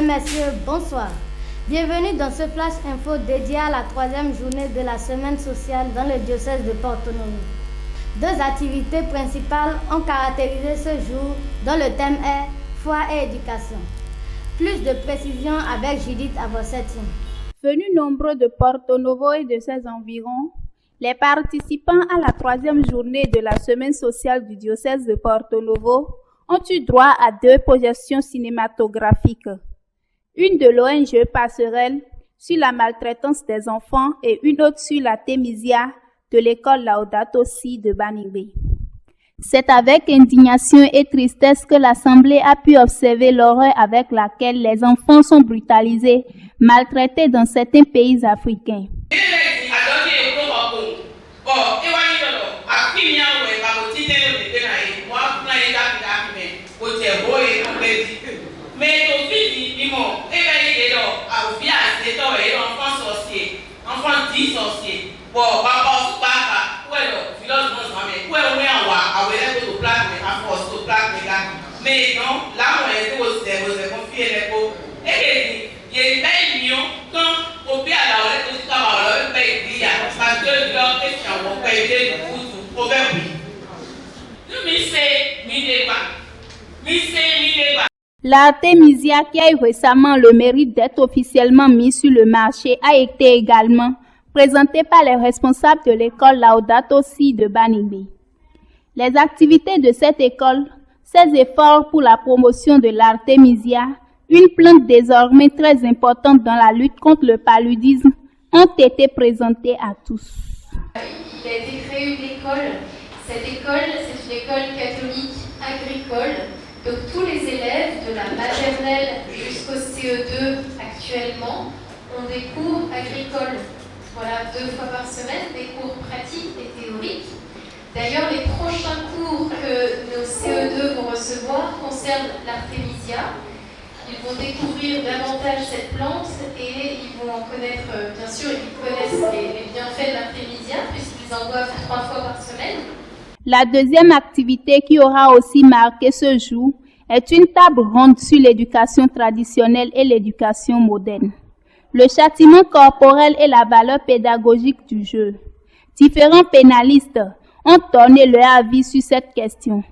messieurs, bonsoir. Bienvenue dans ce flash info dédié à la 3e journée de la semaine sociale dans le diocèse de Porto-Novo. Deux activités principales ont caractérisé ce jour dont le thème est foi et éducation. Plus de précisions avec Judith Avossetti. Venus nombreux de Porto-Novo et de ses environs, les participants à la 3e journée de la semaine sociale du diocèse de Porto-Novo ont eu droit à 2 projections cinématographiques. Une de l'ONG Passerelle sur la maltraitance des enfants et une autre sur la thémisia de l'école Laudato Si de Baningbe. C'est avec indignation et tristesse que l'Assemblée a pu observer l'horreur avec laquelle les enfants sont brutalisés, maltraités dans certains pays africains. Mais non, là on est vous confier les pots. Et il y a une million quand au pire à la hora que tu as paye parce que leur question on paye des coups pour faire oui. Nous c'est L'artémisia, qui a eu récemment le mérite d'être officiellement mis sur le marché, a été également présentée par les responsables de l'école Laudato Si de Baningbe. Les activités de cette école, ses efforts pour la promotion de l'artémisia, une plante désormais très importante dans la lutte contre le paludisme, ont été présentés à tous. Il a été créé une école. Cette école, c'est une école catholique agricole. Donc tous les élèves de la maternelle jusqu'au CE2 actuellement ont des cours agricoles. Voilà, 2 fois par semaine, des cours pratiques et théoriques. D'ailleurs, les prochains cours que nos CE2 vont recevoir concernent l'artémisia. Ils vont découvrir davantage cette plante et ils vont en connaître, bien sûr, ils connaissent les bienfaits de l'artémisia puisqu'ils en boivent 3 fois par semaine. La deuxième activité qui aura aussi marqué ce jour est une table ronde sur l'éducation traditionnelle et l'éducation moderne, le châtiment corporel et la valeur pédagogique du jeu. Différents pénalistes ont donné leur avis sur cette question.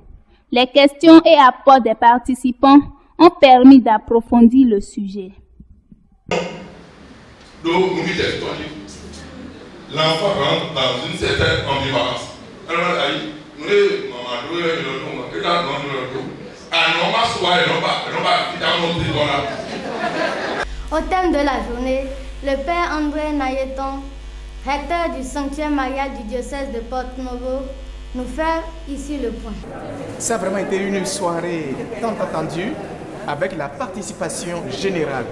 Les questions et apports des participants ont permis d'approfondir le sujet. Donc, l'enfant rentre dans une certaine ambivalence. Au thème de la journée, le père André Nayeton, recteur du sanctuaire marial du diocèse de Porto-Novo, nous fait ici le point. Ça a vraiment été une soirée tant attendue avec la participation générale.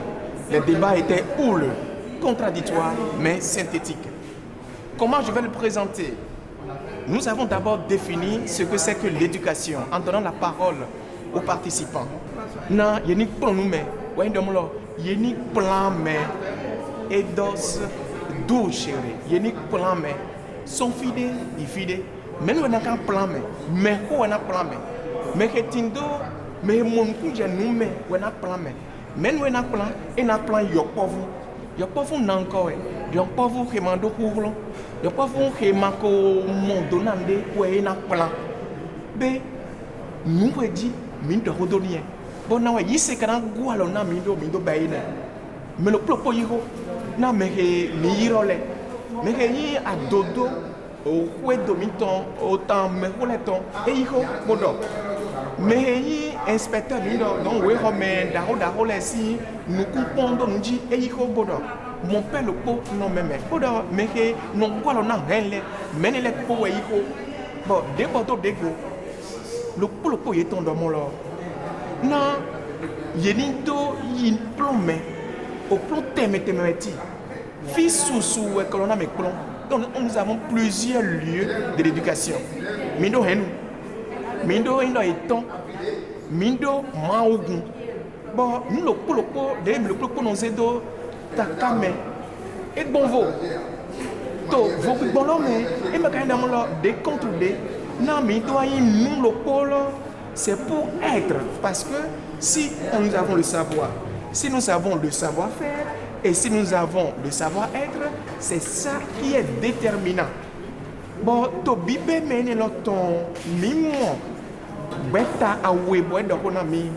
Les débats étaient houleux, contradictoires mais synthétiques. Comment je vais le présenter? Nous avons d'abord défini ce que c'est que l'éducation en donnant la parole aux participants. Non, il y a ni plan nous mais, il y a ni plan mais, et dos d'où chéri, il y a ni plan mais, sont fidèles, ils fidèles. Mais nous avons un plan mais où on a plan mais que tindo, mais mon cousin nous mais on a plan mais nous on a plan et on a plan yo pauvre n'encore, yo pauvre qui mando courlo. Yo pauvre qui mako mondo nande ouais na plan. Be nous dit min de rodonien. Bon na ouais yise kana gualo na mindo baina. Mais le propos yiro na me mi role. Me yi adodo au kwe domiton autant me roleton e yiko modo. Me yi inspecteur mindo donc we homen daro lesi nous comprendre nous dit e yiko bodo. Mon père le pot non mais que non quoi l'on a rien mais les pots bon des poteaux d'égo le pot est tombé dans mon là non yenito yin plomé au plomb témétéméti fils sous que l'on a mes plombs donc nous avons plusieurs lieux de l'éducation mindo étant mindo maougun bon nous le pot nous aide takame et bon vo to vo bon l'homme et me quand dans là des contre des non mais doyen nous le pôle c'est pour être parce que si nous avons le savoir Si nous avons le savoir-faire et si nous avons le savoir-être, c'est ça qui est déterminant. Bon, to bibe mene lo ton mimo beta awe boy do kona mi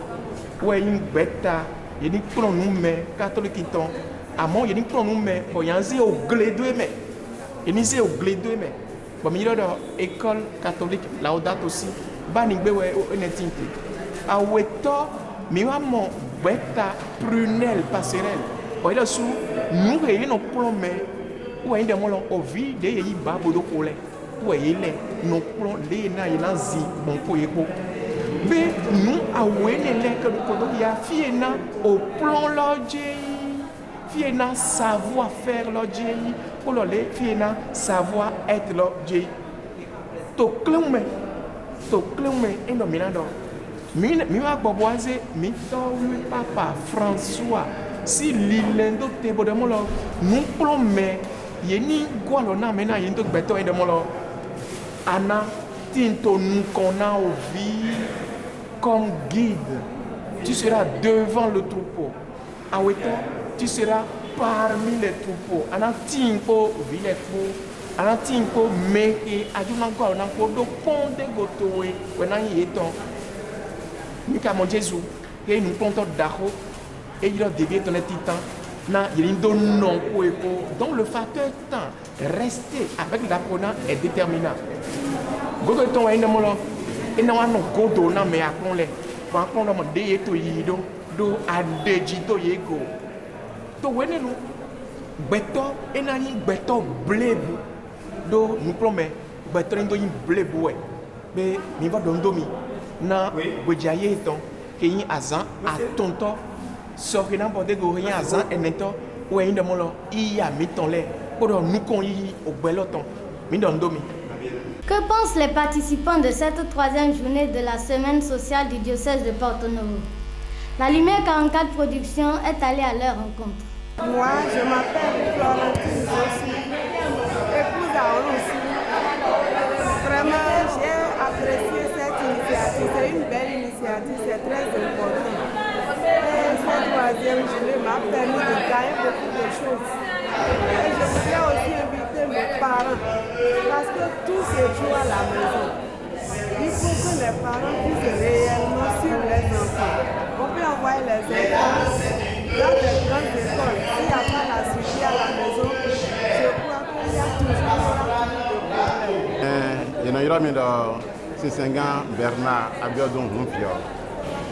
we beta yeni plon nous me catholique ton amon yeni plon nous me bo yanzi au gledo me yeni zi au gledo me bo mi do école catholique Laudato aussi bani gbe we onetinte awe to mi wa mon beta prunelle passerelle bo ilo su nous re no plon me we inde mo lo ovi de yi ba bodo kole we ile no plon le na ina zi bon ko yeko be nous awene le que nous kodo ya fiena au plon lodge fiena savoir faire lodge pour le fiena savoir être lodge to klume endo minado mi wa boboise mi to wi papa François si lilendo te bodemo lo nous plon me yeni gwalo na mena yendo beto endo mo lo ana tinto nous qu'on a au vie comme guide. Tu seras devant le troupeau. En Weta, tu seras parmi les troupeaux. En Tinko, Vilepo, en Tinko, Meke, Adunanko, Ananko, do Ponte Gotoé, Wenan Yeton. Nika mon Jésus, et nous comptons d'Aro, et il a dévié ton titan. Il donne non donc le facteur temps, rester avec l'apprenant est déterminant. Godo ton est molo, et non non godo na me akon le, pa kon no de to yido do adeji to yego. To wene no beto e na yin beto blebu do nous promet beto ndo yin blebu we. Be mi va dondomi na bojaye ton ke yin azan a tonto so que n'a pas de rien azan eneto ou yin de molo iya mi ton le pour nous kon yi au beloton mi dondomi. Que pensent les participants de cette troisième journée de la semaine sociale du diocèse de Porto Novo? La Lumière 44 Productions est allée à leur rencontre. Moi, je m'appelle Florentine Zossi, épouse à Oroussi. Vraiment, j'ai apprécié cette initiative. C'est une belle initiative, c'est très important. Et cette troisième journée m'a permis de gagner beaucoup de choses. Et je voudrais aussi inviter mes parents, parce que tout se joue à la maison. Il faut que les parents puissent réellement suivre les enfants. On peut envoyer les enfants dans des grandes écoles. S'il n'y a pas la suivi à la maison, je crois qu'il y a toujours des problèmes. Sisenga Bernard Abiodun Rumfio.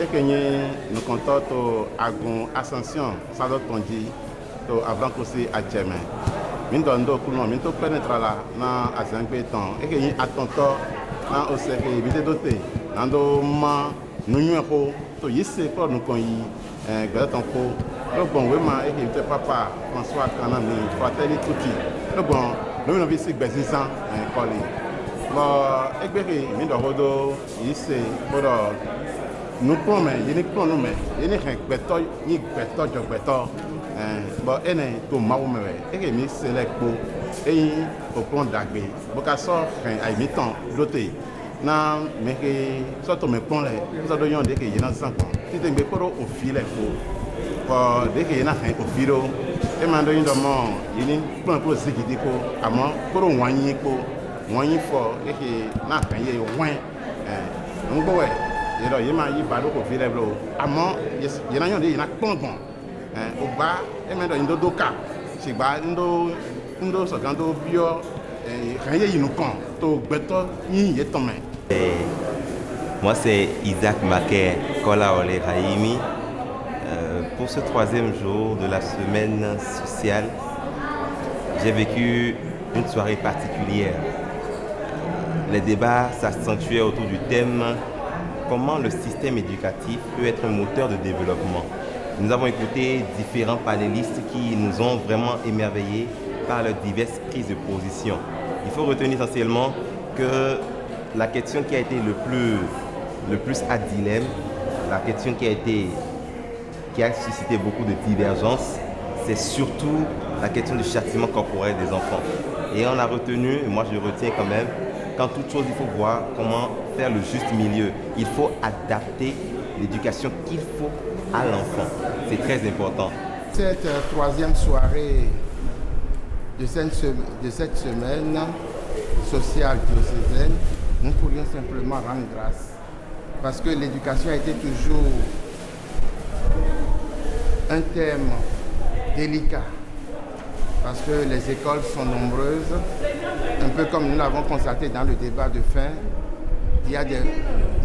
Et que nous comptons à Ascension, Salot Tondi, avant que c'est à Djemé. Nous avons pénétré là, dans Azengbeton, et que nous attendons dans le cercle, nous doté, dans le numéro, tout ici pour nous connaître, Gatonko, le bon vraiment, et que papa François Kanami, Fratelli Tutti, le bon, nous avons vu ces Bézizan, collé. Bon, et que nous avons ici pour nous promet, il y a des plans, il y a des béton, il y a des béton. Bon, il y a des maroumés, et que nous sélectons et au plan d'agri. Beaucoup de sortes, il y a temps doté. Non, mais que surtout mes plans, nous avons dit qu'il y a 5 ans. Si tu es au filet, dès qu'il y a au filet, et maintenant il y a plein de choses qui disent que, à moi, pour un moyen fort, et que n'a pas eu loin. Donc, ouais. Il y a des gens qui ont fait des choses. Avant, il y a des gens qui ont fait des choses. Au bas, il y a des gens qui ont fait des choses. Moi, c'est Isaac Maquet Kolaole Raimi. Pour ce troisième jour de la semaine sociale, j'ai vécu une soirée particulière. Les débats s'accentuaient autour du thème comment le système éducatif peut être un moteur de développement. Nous avons écouté différents panélistes qui nous ont vraiment émerveillés par leurs diverses prises de position. Il faut retenir essentiellement que la question qui a été le plus à dilemme, la question qui a suscité beaucoup de divergences, c'est surtout la question du châtiment corporel des enfants. Et on a retenu, et moi je retiens quand même, qu'en toute chose, il faut voir comment faire le juste milieu. Il faut adapter l'éducation qu'il faut à l'enfant. c'est très important. Cette troisième soirée de cette semaine sociale diocésaine, nous pourrions simplement rendre grâce parce que l'éducation a été toujours un thème délicat parce que les écoles sont nombreuses, un peu comme nous l'avons constaté dans le débat de fin. Il y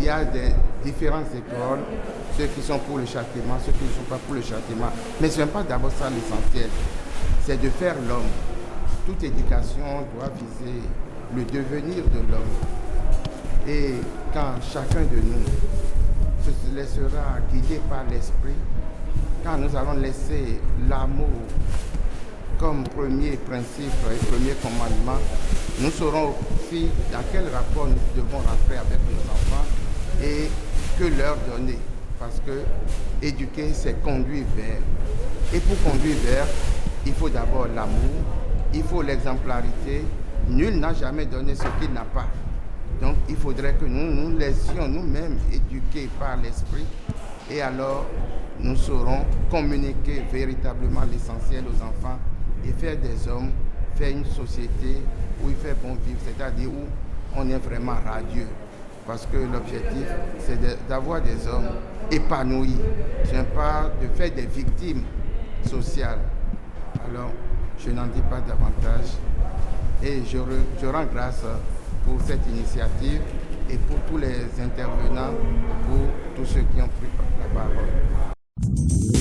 a des différentes écoles, ceux qui sont pour le châtiment, ceux qui ne sont pas pour le châtiment. Mais ce n'est pas d'abord ça l'essentiel, c'est de faire l'homme. Toute éducation doit viser le devenir de l'homme. Et quand chacun de nous se laissera guider par l'esprit, quand nous allons laisser l'amour comme premier principe et premier commandement, nous saurons aussi dans quel rapport nous devons rentrer avec nos enfants et que leur donner. Parce que éduquer, c'est conduire vers. Et pour conduire vers, il faut d'abord l'amour, il faut l'exemplarité. Nul n'a jamais donné ce qu'il n'a pas. Donc il faudrait que nous nous laissions nous-mêmes éduquer par l'esprit et alors nous saurons communiquer véritablement l'essentiel aux enfants et faire des hommes, faire une société où il fait bon vivre, c'est-à-dire où on est vraiment radieux. Parce que l'objectif, c'est d'avoir des hommes épanouis. Ce n'est pas de faire des victimes sociales. Alors, je n'en dis pas davantage. Et je rends grâce pour cette initiative et pour tous les intervenants, pour tous ceux qui ont pris la parole.